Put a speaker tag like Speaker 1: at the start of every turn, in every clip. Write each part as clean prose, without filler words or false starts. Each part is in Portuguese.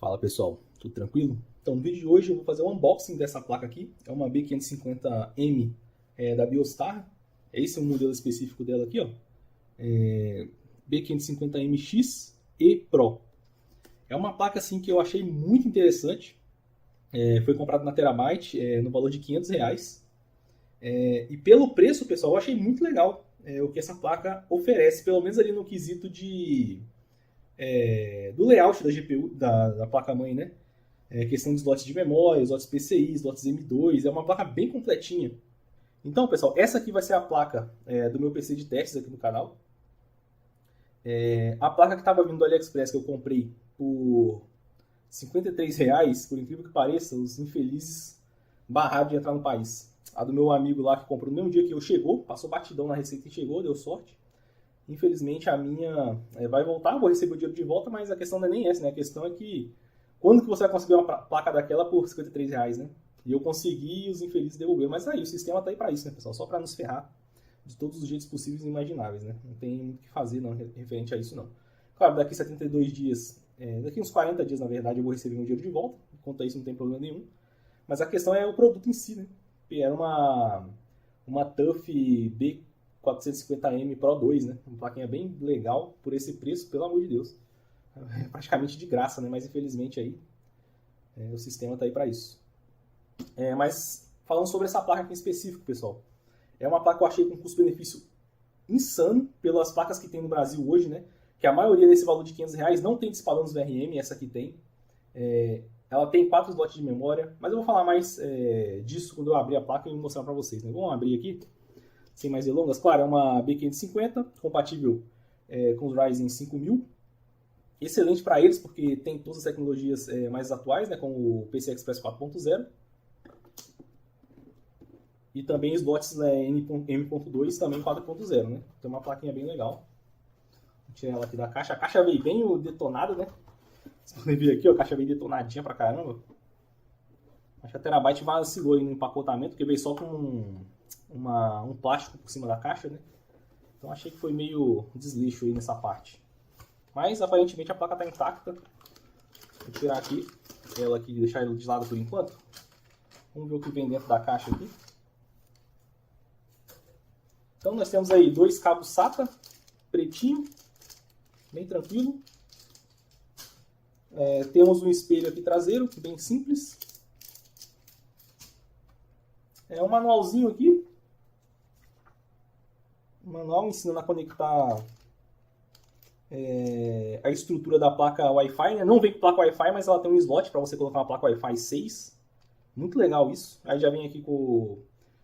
Speaker 1: Fala pessoal, tudo tranquilo? Então no vídeo de hoje eu vou fazer um unboxing dessa placa aqui. É uma B550M da Biostar. Esse é um modelo específico dela aqui, ó. B550MX e Pro. É uma placa assim que eu achei muito interessante. Foi comprado na Terabyte no valor de R$500. E pelo preço, pessoal, eu achei muito legal o que essa placa oferece, pelo menos ali no quesito do layout da GPU, da placa-mãe, né? Questão de slots de memória, slots PCI, slots M2, é uma placa bem completinha. Então, pessoal, essa aqui vai ser a placa do meu PC de testes aqui no canal. A placa que estava vindo do AliExpress, que eu comprei por R$53, por incrível que pareça, os infelizes barraram de entrar no país. A do meu amigo lá que comprou no mesmo dia que eu chegou, passou batidão na receita e chegou, deu sorte. Infelizmente a minha vai voltar, vou receber o dinheiro de volta, mas a questão não é nem essa, né? A questão é que quando que você vai conseguir uma placa daquela por R$53, né? E eu consegui e os infelizes devolver. Mas aí, o sistema tá aí pra isso, né, pessoal? Só pra nos ferrar de todos os jeitos possíveis e imagináveis, né? Não tem muito o que fazer, não, referente a isso, não. Claro, daqui 72 dias, daqui uns 40 dias, na verdade, eu vou receber meu dinheiro de volta. Quanto a isso, não tem problema nenhum. Mas a questão é o produto em si, né? Era uma TUF B450M Pro 2, né? Uma plaquinha bem legal por esse preço, pelo amor de Deus. É praticamente de graça, né? Mas infelizmente aí o sistema tá aí para isso. Mas falando sobre essa placa aqui em específico, pessoal, é uma placa que eu achei com custo-benefício insano pelas placas que tem no Brasil hoje, né? Que a maioria desse valor de R$500 não tem dissipadores VRM, essa aqui tem. Ela tem 4 slots de memória, mas eu vou falar mais disso quando eu abrir a placa e mostrar para vocês, né? Vamos abrir aqui, sem mais delongas. Claro, é uma B550, compatível com os Ryzen 5000. Excelente para eles, porque tem todas as tecnologias mais atuais, né, como o PCI Express 4.0. E também slots M.2, também 4.0, né? Tem uma plaquinha bem legal. Vou tirar ela aqui da caixa. A caixa veio bem detonada, né? Vocês podem ver aqui, ó, a caixa veio detonadinha pra caramba. Acho que a Terabyte vacilou aí no empacotamento, porque veio só com um plástico por cima da caixa, né? Então achei que foi meio desleixo aí nessa parte. Mas aparentemente a placa está intacta. Vou tirar aqui ela aqui, deixar ela de lado por enquanto. Vamos ver o que vem dentro da caixa aqui. Então nós temos aí 2 cabos SATA, pretinho, bem tranquilo. Temos um espelho aqui traseiro, bem simples. Um manualzinho aqui. Um manual ensinando a conectar a estrutura da placa Wi-Fi, né? Não vem com placa Wi-Fi, mas ela tem um slot para você colocar uma placa Wi-Fi 6. Muito legal isso. Aí já vem aqui com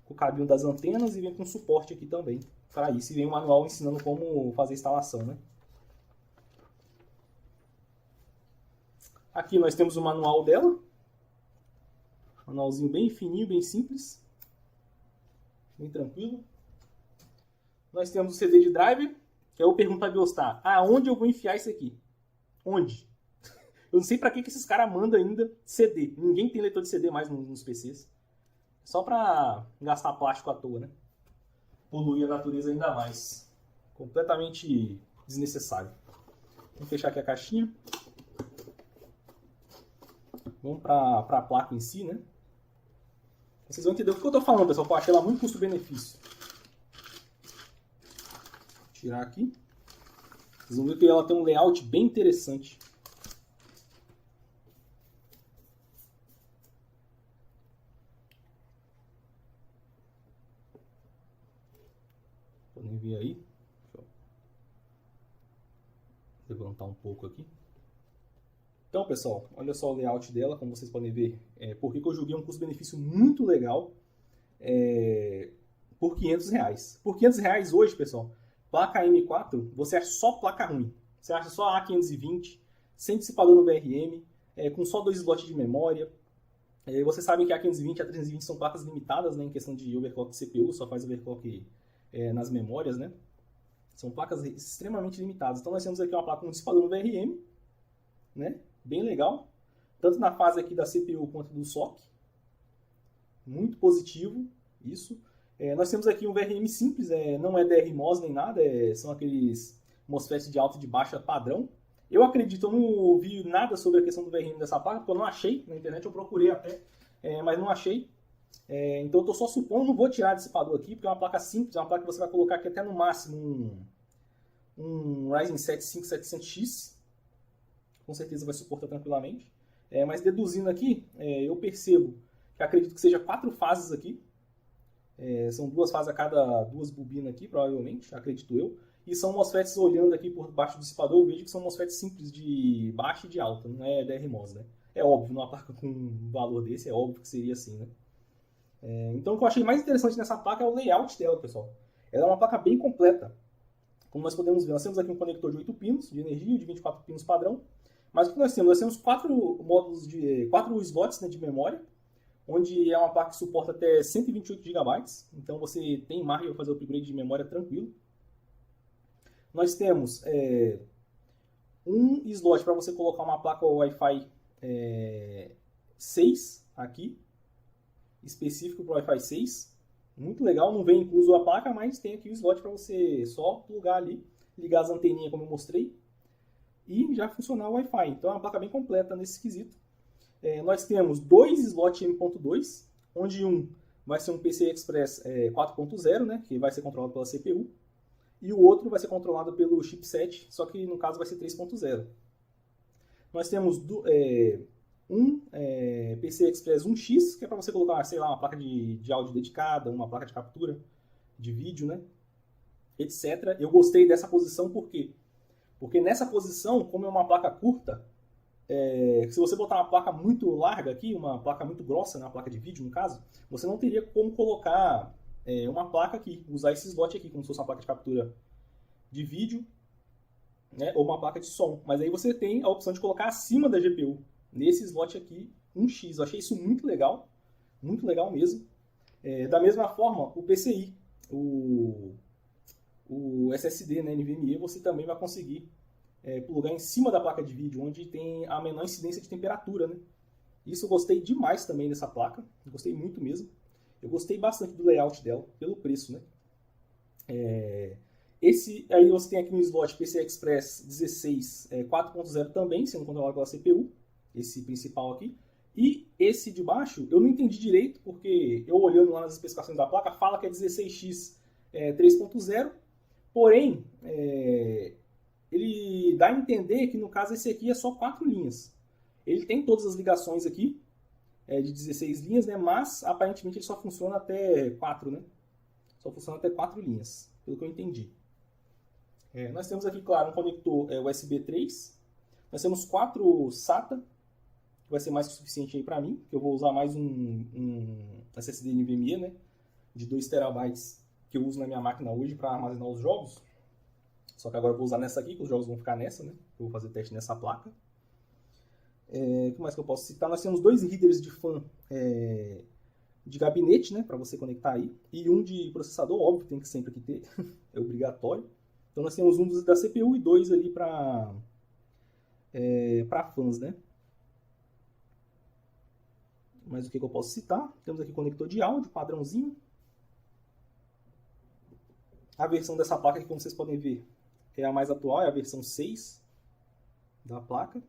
Speaker 1: o cabinho das antenas e vem com suporte aqui também para isso. E vem um manual ensinando como fazer a instalação, né? Aqui nós temos o manual dela. Manualzinho bem fininho, bem simples. Bem tranquilo. Nós temos o CD de driver. Que eu pergunto a Biostar, aonde eu vou enfiar isso aqui? Onde? Eu não sei pra que esses caras mandam ainda CD. Ninguém tem leitor de CD mais nos PCs. Só pra gastar plástico à toa, né? Poluir a natureza ainda mais. Completamente desnecessário. Vamos fechar aqui a caixinha. Vamos pra a placa em si, né? Vocês vão entender o que eu tô falando, pessoal. Eu achei ela muito custo-benefício. Tirar aqui. Vocês vão ver que ela tem um layout bem interessante. Podem ver aí. Deixa eu levantar um pouco aqui. Então, pessoal, olha só o layout dela, como vocês podem ver. Por que eu joguei um custo-benefício muito legal por R$500. Por R$500 hoje, pessoal, placa M4, você acha só placa ruim. Você acha só A520, sem dissipador no VRM, com só 2 slots de memória. Vocês sabem que a A520 e a A320 são placas limitadas, né, em questão de overclock de CPU, só faz overclock nas memórias, né? São placas extremamente limitadas. Então nós temos aqui uma placa com dissipador no VRM, né? Bem legal. Tanto na fase aqui da CPU quanto do SOC. Muito positivo isso. Nós temos aqui um VRM simples, não é DRMOS nem nada, são aqueles MOSFETs de alta e de baixa padrão. Eu acredito, eu não vi nada sobre a questão do VRM dessa placa, porque eu não achei na internet, eu procurei até, mas não achei. Então eu estou só supondo, não vou tirar dissipador aqui, porque é uma placa simples, é uma placa que você vai colocar aqui até no máximo um Ryzen 7 5700X, com certeza vai suportar tranquilamente. Mas deduzindo aqui, eu percebo que acredito que seja 4 fases aqui. São 2 fases a cada 2 bobinas aqui, provavelmente, acredito eu. E são MOSFETs, olhando aqui por baixo do dissipador, eu vejo que são MOSFETs simples de baixa e de alta, não é DRMOS, né? É óbvio, numa placa com um valor desse, é óbvio que seria assim, né? Então o que eu achei mais interessante nessa placa é o layout dela, pessoal. Ela é uma placa bem completa. Como nós podemos ver, nós temos aqui um conector de 8 pinos de energia, de 24 pinos padrão. Mas o que nós temos? Nós temos 4 módulos de 4 slots, né, de memória, onde é uma placa que suporta até 128 GB. Então você tem margem para fazer o upgrade de memória tranquilo. Nós temos um slot para você colocar uma placa Wi-Fi 6 aqui, específico para o Wi-Fi 6. Muito legal, não vem incluso a placa, mas tem aqui o slot para você só plugar ali, ligar as anteninhas como eu mostrei, e já funcionar o Wi-Fi. Então é uma placa bem completa nesse quesito. Nós temos 2 slots M.2, onde um vai ser um PCI Express 4.0, né, que vai ser controlado pela CPU, e o outro vai ser controlado pelo chipset, só que no caso vai ser 3.0. Nós temos PCI Express 1X, que é para você colocar, sei lá, uma placa de áudio dedicada, uma placa de captura de vídeo, né, etc. Eu gostei dessa posição, por quê? Porque nessa posição, como é uma placa curta, se você botar uma placa muito larga aqui, uma placa muito grossa, né, uma placa de vídeo no caso, você não teria como colocar uma placa aqui, usar esse slot aqui, como se fosse uma placa de captura de vídeo, né, ou uma placa de som. Mas aí você tem a opção de colocar acima da GPU, nesse slot aqui, 1X. Eu achei isso muito legal mesmo. Da mesma forma, o PCI, o SSD, né, NVMe, você também vai conseguir plugar em cima da placa de vídeo, onde tem a menor incidência de temperatura, né? Isso eu gostei demais também dessa placa, gostei muito mesmo. Eu gostei bastante do layout dela, pelo preço, né? Esse aí você tem aqui no slot PCI Express 16 4.0 também, sendo controlado pela CPU, esse principal aqui. E esse de baixo, eu não entendi direito, porque eu olhando lá nas especificações da placa, fala que é 16X 3.0, porém, ele dá a entender que no caso esse aqui é só 4 linhas. Ele tem todas as ligações aqui, de 16 linhas, né? Mas aparentemente ele só funciona até 4, né? Só funciona até 4 linhas, pelo que eu entendi. Nós temos aqui, claro, um conector USB 3. Nós temos 4 SATA, que vai ser mais que o suficiente aí para mim, que eu vou usar mais um SSD NVMe, né? De 2 TB, que eu uso na minha máquina hoje para armazenar os jogos. Só que agora eu vou usar nessa aqui, que os jogos vão ficar nessa, né? Eu vou fazer teste nessa placa. O que mais que eu posso citar? Nós temos 2 headers de fan de gabinete, né? Para você conectar aí. E um de processador, óbvio, tem que sempre que ter. É obrigatório. Então nós temos um da CPU e 2 ali para fãs, né? Mas o que eu posso citar? Temos aqui conector de áudio, padrãozinho. A versão dessa placa aqui, como vocês podem ver, é a mais atual, é a versão 6 da placa.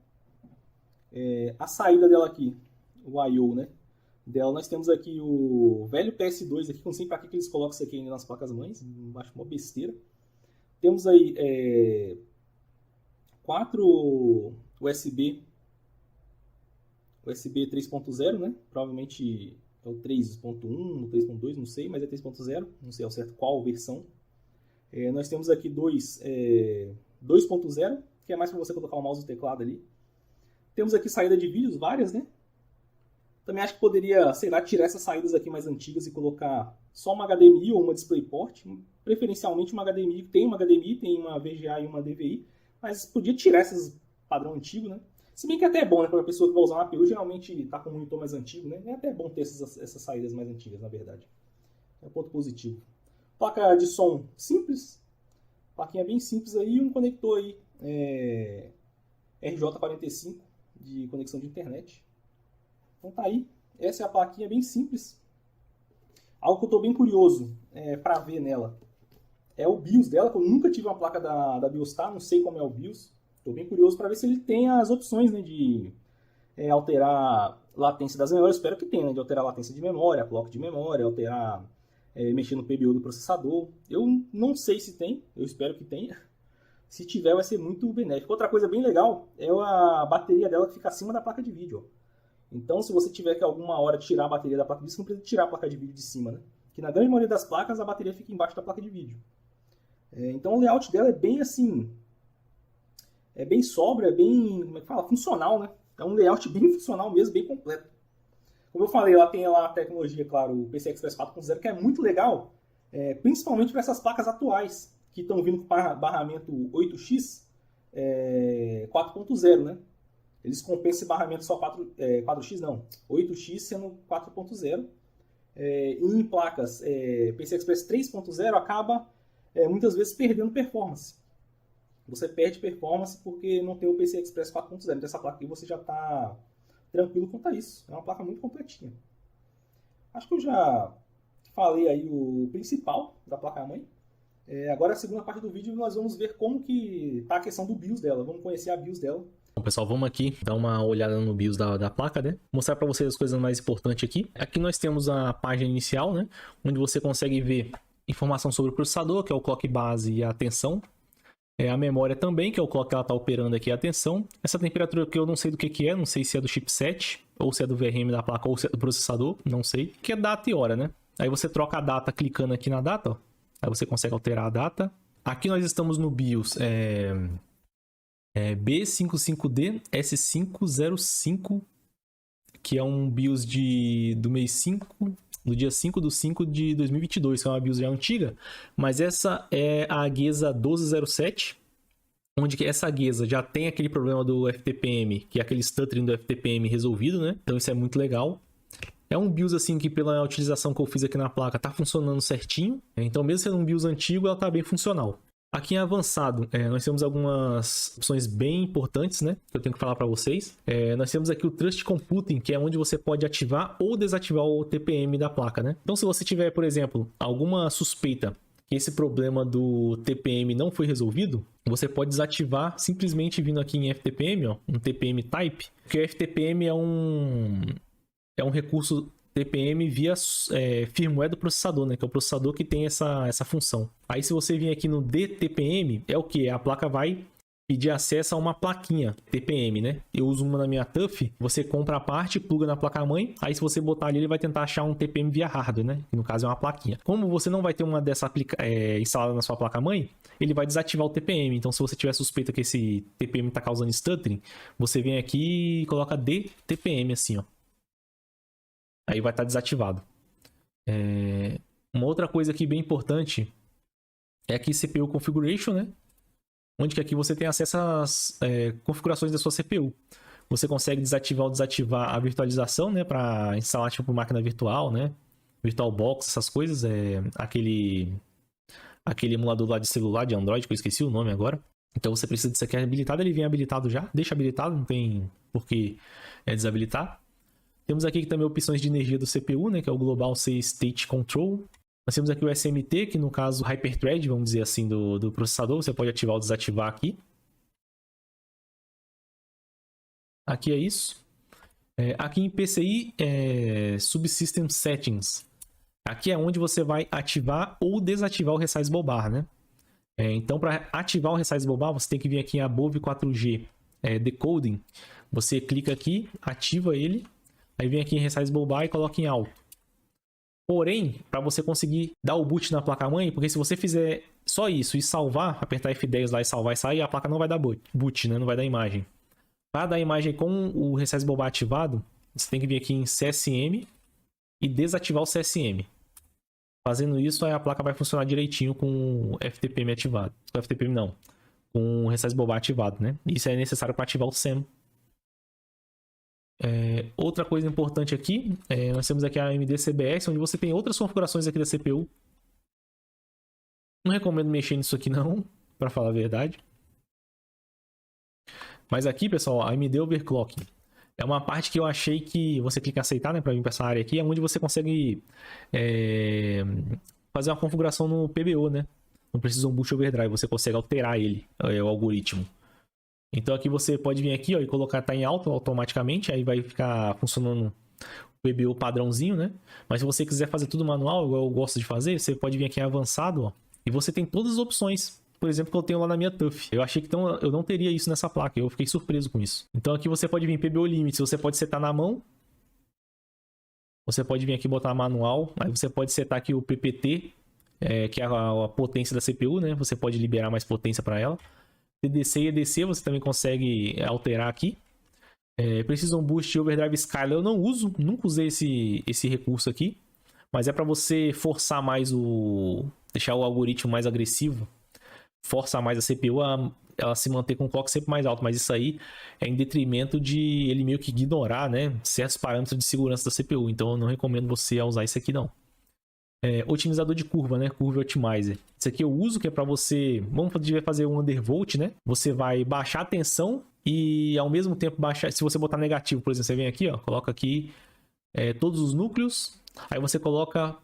Speaker 1: A saída dela aqui, o I/O, né? Dela, nós temos aqui o velho PS2 aqui, não sei para que eles colocam isso aqui ainda nas placas-mães, acho uma besteira. Temos aí 4 USB 3.0, né? Provavelmente é o 3.1, o 3.2, não sei, mas é 3.0, não sei ao certo qual versão. Nós temos aqui 2.0, que é mais para você colocar o mouse e o teclado ali. Temos aqui saída de vídeos, várias, né? Também acho que poderia, sei lá, tirar essas saídas aqui mais antigas e colocar só uma HDMI ou uma DisplayPort. Preferencialmente uma HDMI, tem uma VGA e uma DVI, mas podia tirar esses padrão antigo, né? Se bem que até é bom, né? Para a pessoa que vai usar uma APU, geralmente está com um monitor mais antigo, né? É até bom ter essas saídas mais antigas, na verdade. É um ponto positivo. Placa de som simples, plaquinha bem simples aí, um conector aí RJ45 de conexão de internet. Então tá aí, essa é a plaquinha bem simples. Algo que eu estou bem curioso para ver nela é o BIOS dela, que eu nunca tive uma placa da Biostar, não sei como é o BIOS. Estou bem curioso para ver se ele tem as opções, né, de alterar a latência das memórias. Espero que tenha, né, de alterar a latência de memória, clock de memória, alterar, mexer no PBO do processador. Eu não sei se tem, eu espero que tenha. Se tiver, vai ser muito benéfico. Outra coisa bem legal é a bateria dela que fica acima da placa de vídeo. Então, se você tiver que alguma hora tirar a bateria da placa de vídeo, você não precisa tirar a placa de vídeo de cima, né? Porque na grande maioria das placas, a bateria fica embaixo da placa de vídeo. Então, o layout dela é bem assim, é bem sóbrio, é bem, como é que fala? Funcional, né? É um layout bem funcional mesmo, bem completo. Como eu falei, ela tem lá a tecnologia, claro, o PCI Express 4.0, que é muito legal, principalmente para essas placas atuais, que estão vindo com barramento 8x 4.0, né? Eles compensam esse barramento só 4x, não, 8x sendo 4.0. E em placas PCI Express 3.0 acaba muitas vezes perdendo performance. Você perde performance porque não tem o PCI Express 4.0. Então essa placa aqui você já está tranquilo quanto a isso. É uma placa muito completinha. Acho que eu já falei aí o principal da placa-mãe. Agora a segunda parte do vídeo nós vamos ver como que está a questão do BIOS dela. Vamos conhecer a BIOS dela.
Speaker 2: Bom, pessoal, vamos aqui dar uma olhada no BIOS da placa, né? Mostrar para vocês as coisas mais importantes aqui. Aqui nós temos a página inicial, né? Onde você consegue ver informação sobre o processador, que é o clock base e a tensão. A memória também, que é o clock que ela está operando aqui, a tensão. Essa temperatura que eu não sei do que é, não sei se é do chipset, ou se é do VRM da placa, ou se é do processador, não sei. Que é data e hora, né? Aí você troca a data clicando aqui na data, ó. Aí você consegue alterar a data. Aqui nós estamos no BIOS B55D S505, que é um BIOS do mês 5, do dia 5/5 de 2022, que é uma BIOS já antiga, mas essa é a Geza 1207, onde que essa Geza já tem aquele problema do FTPM, que é aquele stuttering do FTPM resolvido, né? Então isso é muito legal. É um BIOS assim que pela utilização que eu fiz aqui na placa tá funcionando certinho, então mesmo sendo um BIOS antigo, ela tá bem funcional. Aqui em avançado, nós temos algumas opções bem importantes, né? Que eu tenho que falar para vocês. Nós temos aqui o Trust Computing, que é onde você pode ativar ou desativar o TPM da placa, né? Então, se você tiver, por exemplo, alguma suspeita que esse problema do TPM não foi resolvido, você pode desativar simplesmente vindo aqui em FTPM, ó, um TPM Type, porque o FTPM é um recurso TPM via firmware do processador, né? Que é o processador que tem essa função. Aí se você vir aqui no DTPM, é o que? A placa vai pedir acesso a uma plaquinha TPM, né? Eu uso uma na minha TUF, você compra a parte, pluga na placa-mãe, aí se você botar ali, ele vai tentar achar um TPM via hardware, né? Que no caso é uma plaquinha. Como você não vai ter uma dessa instalada na sua placa-mãe, ele vai desativar o TPM. Então se você tiver suspeita que esse TPM está causando stuttering, você vem aqui e coloca DTPM assim, ó. Aí vai estar desativado. Uma outra coisa aqui bem importante é aqui CPU Configuration, né? Onde que aqui você tem acesso às configurações da sua CPU. Você consegue desativar ou desativar a virtualização, né? Para instalar tipo máquina virtual, né? VirtualBox, essas coisas. Aquele emulador lá de celular, de Android, que eu esqueci o nome agora. Então você precisa disso aqui habilitado. Ele vem habilitado já. Deixa habilitado, não tem por que desabilitar. Temos aqui também opções de energia do CPU, né, que é o Global C State Control. Nós temos aqui o SMT, que no caso Hyperthread, vamos dizer assim, do processador. Você pode ativar ou desativar aqui. Aqui é isso. Aqui em PCI, Subsystem Settings. Aqui é onde você vai ativar ou desativar o Resizable Bar, né? Então, para ativar o Resizable Bar, você tem que vir aqui em Above 4G Decoding. Você clica aqui, ativa ele. Aí vem aqui em Resizable Bar e coloca em alto. Porém, para você conseguir dar o boot na placa-mãe, porque se você fizer só isso e salvar, apertar F10 lá e salvar e sair, a placa não vai dar boot, né? Não vai dar imagem. Para dar imagem com o Resizable Bar ativado, você tem que vir aqui em CSM e desativar o CSM. Fazendo isso, aí a placa vai funcionar direitinho com o FTPM ativado. Com o FTPM não, com o Resizable Bar ativado, né? Isso é necessário para ativar o SEM. Outra coisa importante aqui, nós temos aqui a AMD CBS, onde você tem outras configurações aqui da CPU. Não recomendo mexer nisso aqui não, para falar a verdade. Mas aqui, pessoal, a AMD Overclocking é uma parte que eu achei que você clica em aceitar, né, para vir para essa área aqui, é onde você consegue fazer uma configuração no PBO, né? No Precision Boot Overdrive, você consegue alterar ele, o algoritmo. Então aqui você pode vir aqui, ó, e colocar tá em alto automaticamente, aí vai ficar funcionando o PBO padrãozinho, né? Mas se você quiser fazer tudo manual, igual eu gosto de fazer, você pode vir aqui em avançado, ó, e você tem todas as opções. Por exemplo, que eu tenho lá na minha TUF. Eu achei que eu não teria isso nessa placa, eu fiquei surpreso com isso. Então aqui você pode vir em PBO Limits, você pode setar na mão. Você pode vir aqui botar manual, aí você pode setar aqui o PPT, que é a potência da CPU, né? Você pode liberar mais potência para ela. TDC e EDC você também consegue alterar aqui. Precision Boost e Overdrive Scalar eu não uso, nunca usei esse recurso aqui. Mas é para você forçar mais deixar o algoritmo mais agressivo. Força mais a CPU ela se manter com o clock sempre mais alto. Mas isso aí é em detrimento de ele meio que ignorar, né, certos parâmetros de segurança da CPU. Então eu não recomendo você usar isso aqui não. Otimizador de curva, né? Curva Optimizer. Isso aqui eu uso, que é para você... Vamos fazer um undervolt, né? Você vai baixar a tensão e ao mesmo tempo baixar... Se você botar negativo, por exemplo, você vem aqui, ó, coloca aqui todos os núcleos. Aí você coloca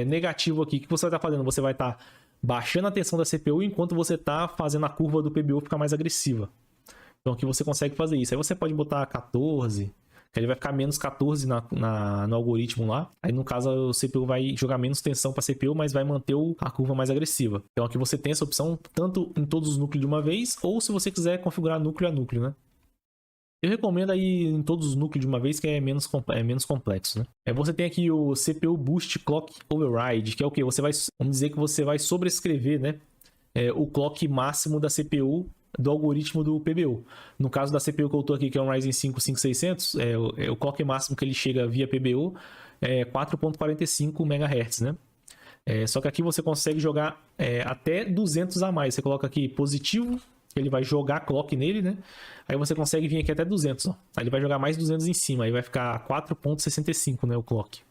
Speaker 2: negativo aqui. O que você vai estar fazendo? Você vai estar baixando a tensão da CPU enquanto você está fazendo a curva do PBO ficar mais agressiva. Então aqui você consegue fazer isso. Aí você pode botar 14... Ele vai ficar menos 14 no algoritmo lá. Aí, no caso, o CPU vai jogar menos tensão para a CPU, mas vai manter a curva mais agressiva. Então, aqui você tem essa opção tanto em todos os núcleos de uma vez, ou se você quiser configurar núcleo a núcleo, né? Eu recomendo aí em todos os núcleos de uma vez, que é menos complexo, né? Você tem aqui o CPU Boost Clock Override, que é o quê? Vamos dizer que você vai sobrescrever, né? O clock máximo da CPU do algoritmo do PBO. No caso da CPU que eu estou aqui, que é um Ryzen 5 5600, o clock máximo que ele chega via PBO é 4.45 MHz, né? Só que aqui você consegue jogar até 200 a mais. Você coloca aqui positivo, ele vai jogar clock nele, né? Aí você consegue vir aqui até 200, ó. Aí ele vai jogar mais 200 em cima, aí vai ficar 4.65, né, o clock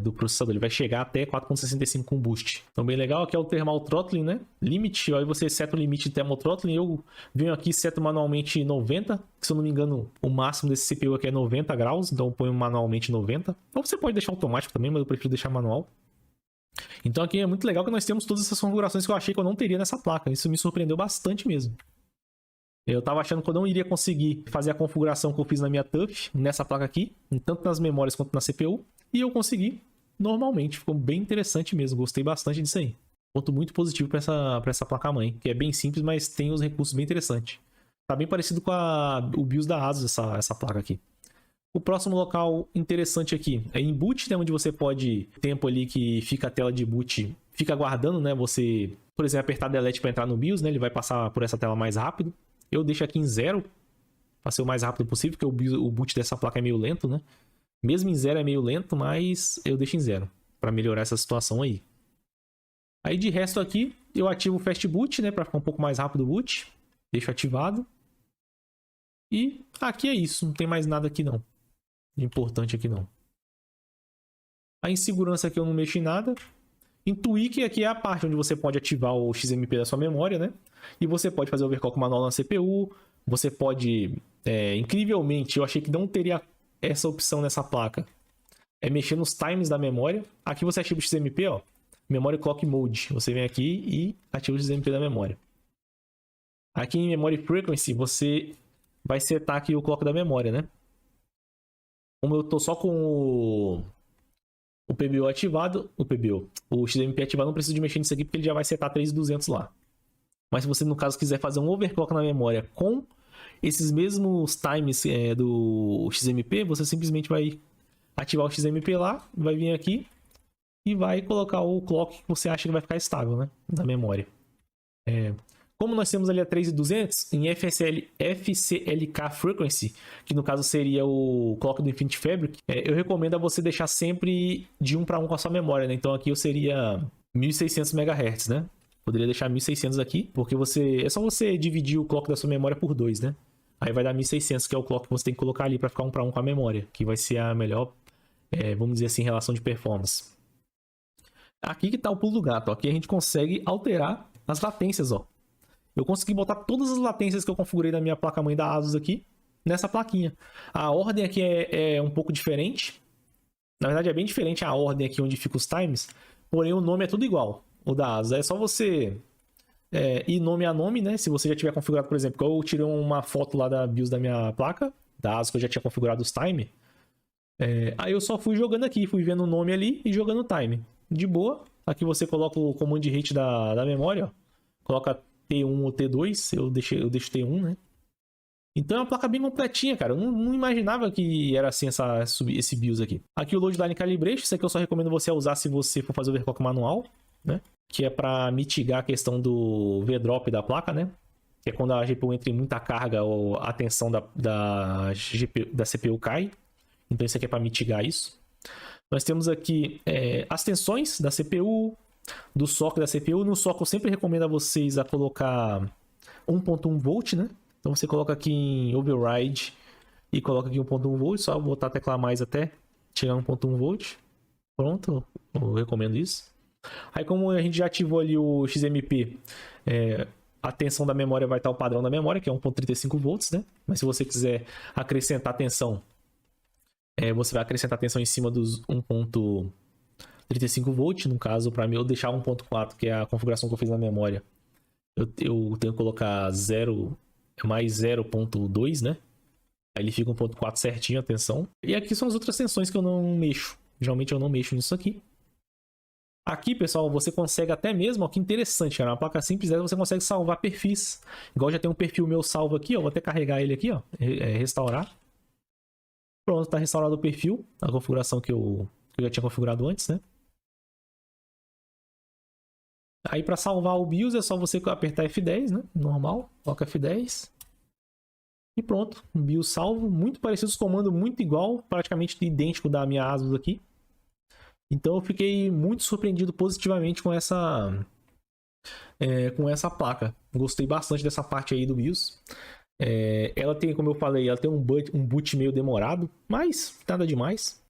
Speaker 2: do processador. Ele vai chegar até 4.65 com boost. Então, bem legal. Aqui é o Thermal Throttling, né? Limit. Aí você seta o limite de Thermal Throttling. Eu venho aqui e seto manualmente 90. Se eu não me engano, o máximo desse CPU aqui é 90 graus. Então, eu ponho manualmente 90. Ou você pode deixar automático também, mas eu prefiro deixar manual. Então, aqui é muito legal que nós temos todas essas configurações que eu achei que eu não teria nessa placa. Isso me surpreendeu bastante mesmo. Eu tava achando que eu não iria conseguir fazer a configuração que eu fiz na minha TUF, nessa placa aqui, tanto nas memórias quanto na CPU. E eu consegui normalmente. Ficou bem interessante mesmo. Gostei bastante disso aí. Ponto muito positivo para essa placa-mãe. Que é bem simples, mas tem os recursos bem interessantes. Tá bem parecido com o BIOS da ASUS, essa placa aqui. O próximo local interessante aqui é em boot, né, onde você pode... Tempo ali que fica a tela de boot, fica aguardando, né? Você, por exemplo, apertar delete para entrar no BIOS, né? Ele vai passar por essa tela mais rápido. Eu deixo aqui em 0, para ser o mais rápido possível, porque o boot dessa placa é meio lento, né? Mesmo em 0 é meio lento, mas eu deixo em 0 para melhorar essa situação aí. Aí de resto aqui, eu ativo o Fast Boot, né, para ficar um pouco mais rápido o boot. Deixo ativado. E aqui é isso, não tem mais nada aqui não. De importante aqui não. A insegurança aqui eu não mexo em nada. Em Tweak aqui é a parte onde você pode ativar o XMP da sua memória, né? E você pode fazer overclock manual na CPU. Você pode, incrivelmente, eu achei que não teria essa opção nessa placa. Mexer nos times da memória. Aqui você ativa o XMP, ó. Memory Clock Mode. Você vem aqui e ativa o XMP da memória. Aqui em Memory Frequency, você vai setar aqui o clock da memória, né? Como eu tô só com o PBO ativado, o XMP ativado, não preciso de mexer nisso aqui, porque ele já vai setar 3200 lá. Mas se você, no caso, quiser fazer um overclock na memória com esses mesmos times do XMP, você simplesmente vai ativar o XMP lá, vai vir aqui e vai colocar o clock que você acha que vai ficar estável, né, da memória. Como nós temos ali a 3200, em FCLK Frequency, que no caso seria o clock do Infinity Fabric, eu recomendo a você deixar sempre de 1 para 1 com a sua memória, né? Então aqui eu seria 1600 MHz, né? Poderia deixar 1600 aqui, porque é só você dividir o clock da sua memória por 2, né? Aí vai dar 1600, que é o clock que você tem que colocar ali para ficar 1 para 1 com a memória, que vai ser a melhor, vamos dizer assim, relação de performance. Aqui que tá o pulo do gato, ó. Aqui a gente consegue alterar as latências, ó. Eu consegui botar todas as latências que eu configurei na minha placa-mãe da ASUS aqui nessa plaquinha. A ordem aqui é um pouco diferente. Na verdade é bem diferente a ordem aqui onde fica os times, porém o nome é tudo igual, o da ASUS. É só você e nome a nome, né? Se você já tiver configurado, por exemplo, eu tirei uma foto lá da BIOS da minha placa, da ASUS, que eu já tinha configurado os time. Aí eu só fui jogando aqui, fui vendo o nome ali e jogando o time. De boa. Aqui você coloca o command rate da memória, ó. Coloca T1 ou T2, eu deixo T1, né? Então é uma placa bem completinha, cara. Eu não imaginava que era assim esse BIOS aqui. Aqui o Load Line Calibration, isso aqui eu só recomendo você usar se você for fazer o overclock manual, né? Que é para mitigar a questão do V-drop da placa, né? Que é quando a GPU entra em muita carga ou a tensão da CPU cai. Então isso aqui é para mitigar isso. Nós temos aqui as tensões da CPU, do socket da CPU. No socket eu sempre recomendo a vocês a colocar 1.1 volt, né? Então você coloca aqui em Override e coloca aqui 1.1 volt, só botar a tecla mais até chegar a 1.1 volt. Pronto, eu recomendo isso. Aí como a gente já ativou ali o XMP, a tensão da memória vai estar o padrão da memória, que é 1.35 volts, né? Mas se você quiser acrescentar tensão, você vai acrescentar tensão em cima dos 1.35 volts. No caso, para mim, eu deixar 1.4, que é a configuração que eu fiz na memória. Eu tenho que colocar 0 mais 0.2, né? Aí ele fica 1.4 certinho a tensão. E aqui são as outras tensões que eu não mexo. Geralmente eu não mexo nisso aqui. Aqui, pessoal, você consegue até mesmo, ó, que interessante, cara, uma placa simples dessa você consegue salvar perfis. Igual já tem um perfil meu salvo aqui, ó, vou até carregar ele aqui, ó, restaurar. Pronto, tá restaurado o perfil, a configuração que eu já tinha configurado antes, né? Aí para salvar o BIOS é só você apertar F10, né? Normal, coloca F10. E pronto, o BIOS salvo, muito parecido, os comandos muito igual, praticamente idêntico da minha ASUS aqui. Então eu fiquei muito surpreendido positivamente com essa placa. Gostei bastante dessa parte aí do BIOS. Ela tem, como eu falei, ela tem um boot meio demorado, mas nada demais.